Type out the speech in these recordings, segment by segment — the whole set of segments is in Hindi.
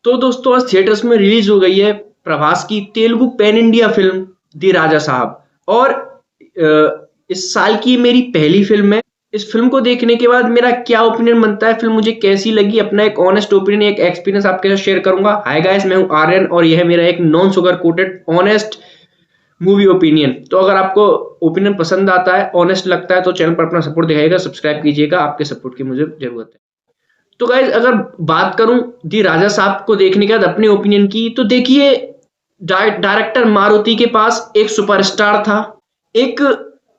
तो दोस्तों आज थिएटर्स में रिलीज हो गई है प्रभास की तेलुगु पैन इंडिया फिल्म दी राजा साहब। और इस साल की मेरी पहली फिल्म है। इस फिल्म को देखने के बाद मेरा क्या ओपिनियन बनता है, फिल्म मुझे कैसी लगी, अपना एक ऑनेस्ट ओपिनियन, एक एक्सपीरियंस आपके साथ शेयर करूंगा। हाय गाइस, मैं हूं आर्यन और यह है मेरा एक non sugar coated honest movie opinion. तो अगर आपको ओपिनियन पसंद आता है, ऑनेस्ट लगता है, तो चैनल पर अपना सपोर्ट दिखाइएगा, सब्सक्राइब कीजिएगा। आपके सपोर्ट की मुझे जरूरत है। तो गाइज अगर बात करूं दी राजा साहब को देखने के बाद अपने ओपिनियन की, तो देखिए डायरेक्टर मारुति के पास एक सुपरस्टार था, एक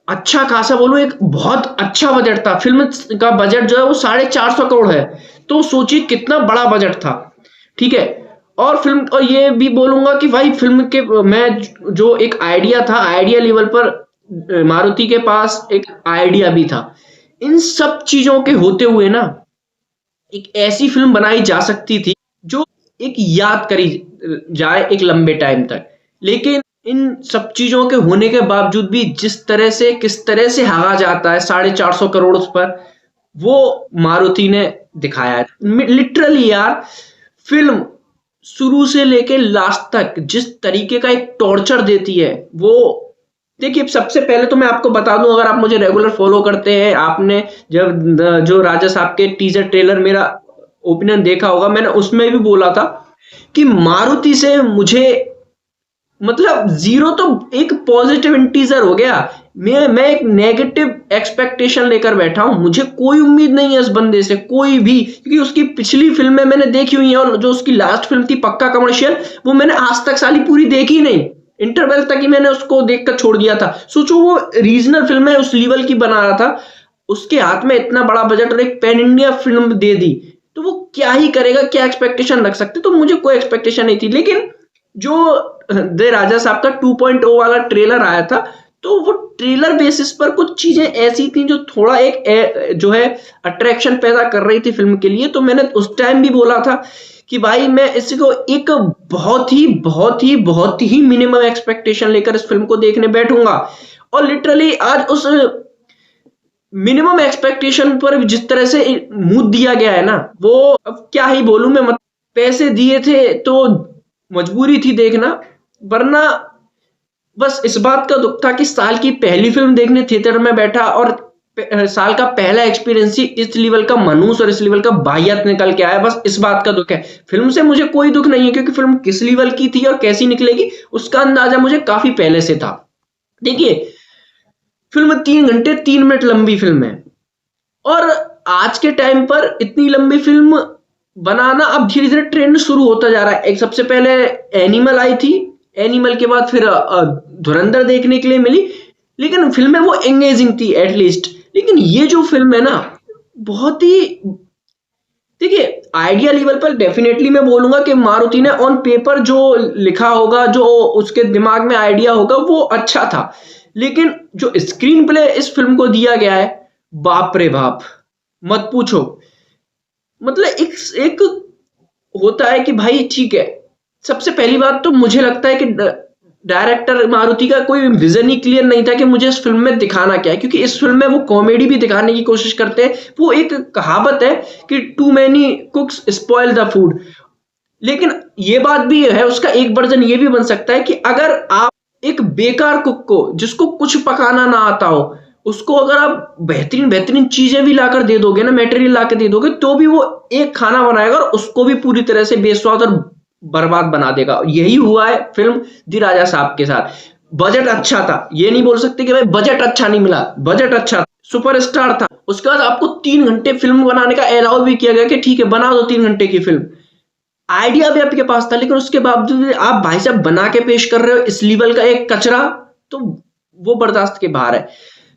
अच्छा खासा बोलूं एक बहुत अच्छा बजट था। फिल्म का बजट जो है वो 450 करोड़ है। तो सोचिए कितना बड़ा बजट था, ठीक है। और फिल्म, और ये भी बोलूंगा कि भाई फिल्म के मैं जो एक आइडिया था, आइडिया लेवल पर मारुति के पास एक आइडिया भी था। इन सब चीजों के होते हुए ना एक ऐसी फिल्म बनाई जा सकती थी जो एक याद करी जाए एक लंबे टाइम तक। लेकिन इन सब चीजों के होने के बावजूद भी जिस तरह से किस तरह से हारा जाता है 450 करोड़ पर, वो मारुति ने दिखाया है। लिटरली यार, फिल्म शुरू से लेके लास्ट तक जिस तरीके का एक टॉर्चर देती है वो, देखिए सबसे पहले तो मैं आपको बता दूं, अगर आप मुझे रेगुलर फॉलो करते हैं, आपने जब जो राजा साहब के टीजर ट्रेलर मेरा ओपिनियन देखा होगा, मैंने उसमें भी बोला था कि मारुति से मुझे मतलब जीरो तो एक पॉजिटिव इंटीजर हो गया। मैं एक नेगेटिव एक्सपेक्टेशन लेकर बैठा हूं। मुझे कोई उम्मीद नहीं है इस बंदे से, कोई भी, क्योंकि उसकी पिछली फिल्में मैंने देखी हुई है और जो उसकी लास्ट फिल्म थी पक्का कमर्शियल, वो मैंने आज तक साली पूरी देखी नहीं। इंटरवल तक ही मैंने उसको देखकर छोड़ दिया था। सोचो वो रीजनल फिल्म है, उस लेवल की बना रहा था, उसके हाथ में इतना बड़ा बजट और एक पैन इंडिया फिल्म दे दी, तो वो क्या ही करेगा, क्या एक्सपेक्टेशन रख सकते। तो मुझे कोई एक्सपेक्टेशन नहीं थी। लेकिन जो द राजा साहब का 2.0 वाला ट्रेलर आया था, तो वो ट्रेलर बेसिस पर कुछ चीजें ऐसी थी जो थोड़ा एक जो है अट्रैक्शन पैदा कर रही थी फिल्म के लिए। तो मैंने उस टाइम भी बोला था कि भाई मैं इसको एक बहुत ही मिनिमम एक्सपेक्टेशन लेकर इस फिल्म को देखने बैठूंगा। और लिटरली आज उस मिनिमम एक्सपेक्टेशन पर जिस तरह से मुंह दिया गया है ना, वो अब क्या ही बोलूं मैं। पैसे दिए थे तो मजबूरी थी देखना, वरना बस इस बात का दुख था कि साल की पहली फिल्म देखने थिएटर में बैठा और साल का पहला एक्सपीरियंस ही इस लेवल का मनूस और इस लेवल का बाहियत निकल के आया। बस इस बात का दुख है। फिल्म से मुझे कोई दुख नहीं है, क्योंकि फिल्म किस लेवल की थी और कैसी निकलेगी उसका अंदाजा मुझे काफी पहले से था। देखिए फिल्म 3 घंटे 3 मिनट लंबी फिल्म है, और आज के टाइम पर इतनी लंबी फिल्म बनाना अब धीरे धीरे ट्रेंड शुरू होता जा रहा है। एक सबसे पहले एनिमल आई थी, एनिमल के बाद फिर धुरंधर देखने के लिए मिली, लेकिन फिल्में वो एंगेजिंग थी एटलीस्ट। लेकिन ये जो फिल्म है ना, बहुत ही, देखिए आइडिया लेवल पर डेफिनेटली मैं बोलूंगा कि मारुति ने ऑन पेपर जो लिखा होगा, जो उसके दिमाग में आइडिया होगा, वो अच्छा था। लेकिन जो स्क्रीन प्ले इस फिल्म को दिया गया है, बाप रे बाप, मत पूछो। मतलब एक होता है कि भाई ठीक है, सबसे पहली बात तो मुझे लगता है कि डायरेक्टर मारुति का कोई विजन ही क्लियर नहीं था कि मुझे इस फिल्म में दिखाना क्या है। क्योंकि इस फिल्म में वो कॉमेडी भी दिखाने की कोशिश करते हैं। वो एक कहावत है कि too many cooks spoil the food. लेकिन ये बात भी है, उसका एक वर्जन ये भी बन सकता है कि अगर आप एक बेकार कुक को, जिसको कुछ पकाना ना आता हो, उसको अगर आप बेहतरीन बेहतरीन चीजें भी लाकर दे दोगे ना, मटेरियल लाकर दे दोगे, तो भी वो एक खाना बनाएगा और उसको भी पूरी तरह से बेस्वाद और बर्बाद बना देगा। यही हुआ है फिल्म दी राजा साहब के साथ। बजट अच्छा था, ये नहीं बोल सकते कि भाई बजट अच्छा नहीं मिला, बजट अच्छा था, सुपरस्टार था। उसके बाद आपको 3 घंटे फिल्म बनाने का अलाउ भी किया गया कि ठीक है बना दो 3 घंटे की फिल्म। आइडिया भी आपके पास था, लेकिन उसके बावजूद आप भाई साहब बना के पेश कर रहे हो इस लेवल का एक कचरा, तो वो बर्दाश्त के बाहर है।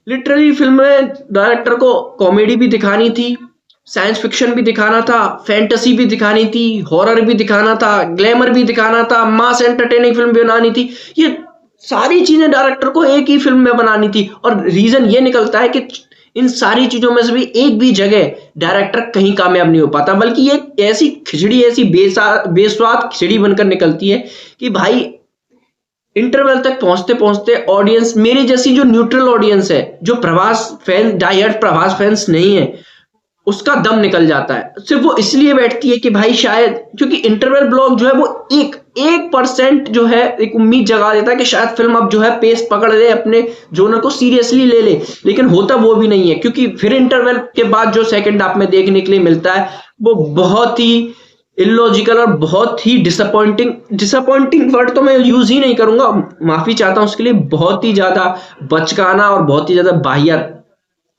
लिटरली फिल्म में डायरेक्टर को कॉमेडी भी दिखानी थी, साइंस फिक्शन भी दिखाना था, फैंटेसी भी दिखानी थी, हॉरर भी दिखाना था, ग्लैमर भी दिखाना था, मास एंटरटेनिंग फिल्म भी बनानी थी। ये सारी चीजें डायरेक्टर को एक ही फिल्म में बनानी थी। और रीजन ये निकलता है कि इन सारी चीजों में से भी एक भी जगह डायरेक्टर कहीं कामयाब नहीं हो पाता, बल्कि ये ऐसी खिचड़ी, ऐसी बेस्वाद खिचड़ी बनकर निकलती है कि भाई इंटरवल तक पहुंचते पहुंचते ऑडियंस, मेरी जैसी जो न्यूट्रल ऑडियंस है, जो Prabhas fan, die hard Prabhas fans नहीं है, उसका दम निकल जाता है। सिर्फ वो इसलिए बैठती है कि भाई शायद, क्योंकि इंटरवल ब्लॉक जो है वो 1% जो है एक उम्मीद जगा देता है कि शायद फिल्म अब जो है पेस पकड़ ले, अपने जोनर को सीरियसली ले ले, लेकिन होता वो भी नहीं है, क्योंकि फिर इंटरवल के बाद जो सेकंड हाफ में देखने के लिए मिलता है वो बहुत ही इलॉजिकल और बहुत ही डिसअपॉइंटिंग वर्ड तो मैं यूज ही नहीं करूंगा, माफी चाहता हूं उसके लिए, बहुत ही ज्यादा बचकाना और बहुत ही ज्यादा बाहियात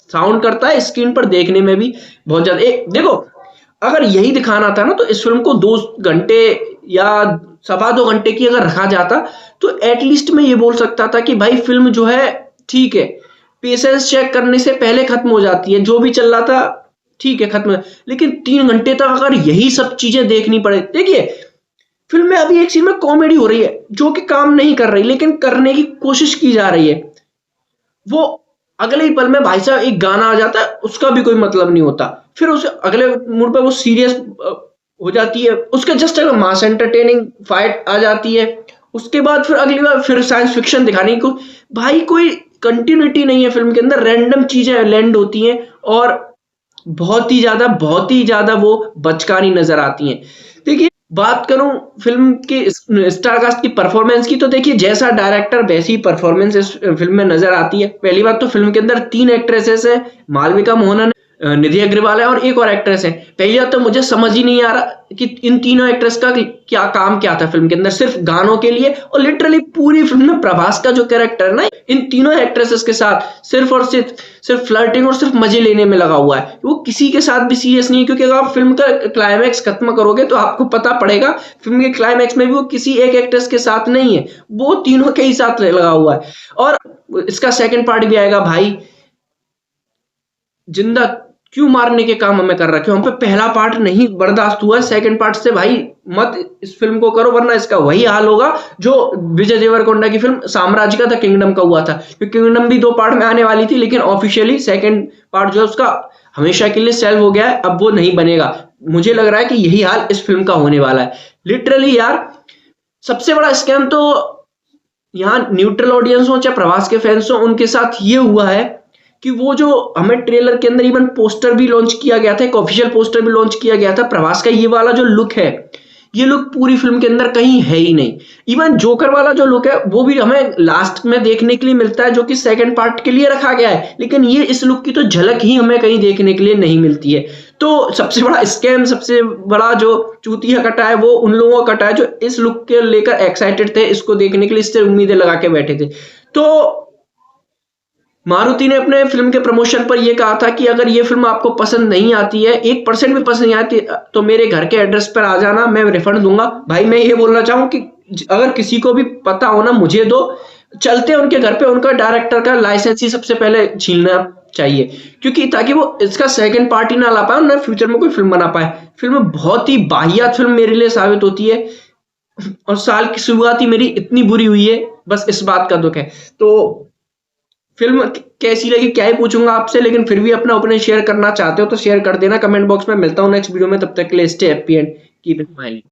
साउंड करता है स्क्रीन पर देखने में भी बहुत ज्यादा। देखो, अगर यही दिखाना था ना तो इस फिल्म को 2 घंटे या 2.25 घंटे की अगर रखा जाता तो एटलीस्ट मैं ये बोल सकता था कि भाई फिल्म जो है ठीक है, पेशेंस चेक करने से पहले खत्म हो जाती है, जो भी चल रहा था ठीक है खत्म है। लेकिन 3 घंटे तक अगर यही सब चीजें देखनी पड़े, देखिए फिल्म में अभी एक सीन में कॉमेडी हो रही है जो कि काम नहीं कर रही, लेकिन करने की कोशिश की जा रही है, वो अगले ही पल में भाई साहब एक गाना आ जाता है, उसका भी कोई मतलब नहीं होता, फिर उस अगले मूड पे वो सीरियस हो जाती है, उसके जस्ट अगर मास एंटरटेनिंग फाइट आ जाती है, उसके बाद फिर अगली बार फिर साइंस फिक्शन दिखाने को, भाई कोई कंटिन्यूटी नहीं है फिल्म के अंदर, रैंडम चीजें लैंड होती हैं और बहुत ही ज्यादा वो बचकानी नजर आती हैं। देखिए, बात करूं फिल्म के स्टारकास्ट की परफॉर्मेंस की, तो देखिए जैसा डायरेक्टर वैसी परफॉर्मेंस इस फिल्म में नजर आती है। पहली बात तो फिल्म के अंदर 3 एक्ट्रेसेस हैं, मालविका मोहनन, निधि अग्रवाल है और एक और एक्ट्रेस है। पहली बात तो मुझे समझ ही नहीं आ रहा कि इन तीनों एक्ट्रेस का क्या काम क्या था फिल्म के अंदर, सिर्फ गानों के लिए, और लिटरली पूरी फिल्म में प्रभास का जो कैरेक्टर है ना इन तीनों एक्ट्रेसेस के साथ सिर्फ और सिर्फ फ्लर्टिंग और सिर्फ मजे लेने में लगा हुआ है, वो किसी के साथ भी सीरियस नहीं है। क्योंकि अगर आप फिल्म का क्लाइमैक्स खत्म करोगे तो आपको पता पड़ेगा फिल्म के क्लाइमैक्स में भी वो किसी एक एक्ट्रेस के साथ नहीं है, वो तीनों के ही साथ लगा हुआ है। और इसका सेकंड पार्ट भी आएगा, भाई जिंदा क्यों मारने के काम हमें कर रखे हो, हम पे पहला पार्ट नहीं बर्दाश्त हुआ, सेकंड पार्ट से भाई मत इस फिल्म को करो, वरना इसका वही हाल होगा जो विजय देवरकोंडा की फिल्म साम्राज्य का था, किंगडम का हुआ था। क्योंकि किंगडम भी 2 पार्ट में आने वाली थी, लेकिन ऑफिशियली सेकंड पार्ट जो है उसका हमेशा के लिए सेल्व हो गया है, अब वो नहीं बनेगा। मुझे लग रहा है कि यही हाल इस फिल्म का होने वाला है। लिटरली यार, सबसे बड़ा स्कैम तो यहाँ न्यूट्रल ऑडियंस हो चाहे प्रभास के फैंस हो, उनके साथ ये हुआ है कि वो जो हमें ट्रेलर के अंदर इवन पोस्टर भी लॉन्च किया गया था, एक ऑफिशियल पोस्टर भी लॉन्च किया गया था प्रभास का, ये वाला जो लुक है, ये लुक पूरी फिल्म के अंदर कहीं है ही नहीं। इवन जोकर वाला जो लुक है वो भी हमें लास्ट में देखने के लिए मिलता है, जो कि सेकंड पार्ट के लिए रखा गया है, लेकिन ये इस लुक की तो झलक ही हमें कहीं देखने के लिए नहीं मिलती है। तो सबसे बड़ा स्कैम, सबसे बड़ा जो चूतिया कटा है वो उन लोगों का कटा है जो इस लुक के लेकर एक्साइटेड थे, इसको देखने के लिए, इससे उम्मीदें लगा के बैठे थे। तो मारुति ने अपने फिल्म के प्रमोशन पर यह कहा था कि अगर ये फिल्म आपको पसंद नहीं आती है, 1% भी पसंद नहीं आती, तो मेरे घर के एड्रेस पर आ जाना, मैं रिफंड दूंगा। भाई मैं ये बोलना चाहूँ कि अगर किसी को भी पता हो ना मुझे दो, चलते हैं उनके घर पे, उनका डायरेक्टर का लाइसेंस ही सबसे पहले छीनना चाहिए, क्योंकि ताकि वो इसका सेकंड पार्ट ही ना ला पाए, ना फ्यूचर में कोई फिल्म बना पाए। फिल्म बहुत ही बाहियात फिल्म मेरे लिए साबित होती है, और साल की शुरुआत ही मेरी इतनी बुरी हुई है, बस इस बात का दुख है। तो फिल्म कैसी लगी क्या ही पूछूंगा आपसे, लेकिन फिर भी अपना ओपिनियन शेयर करना चाहते हो तो शेयर कर देना कमेंट बॉक्स में। मिलता हूं नेक्स्ट वीडियो में, तब तक के लिए stay happy and keep smiling.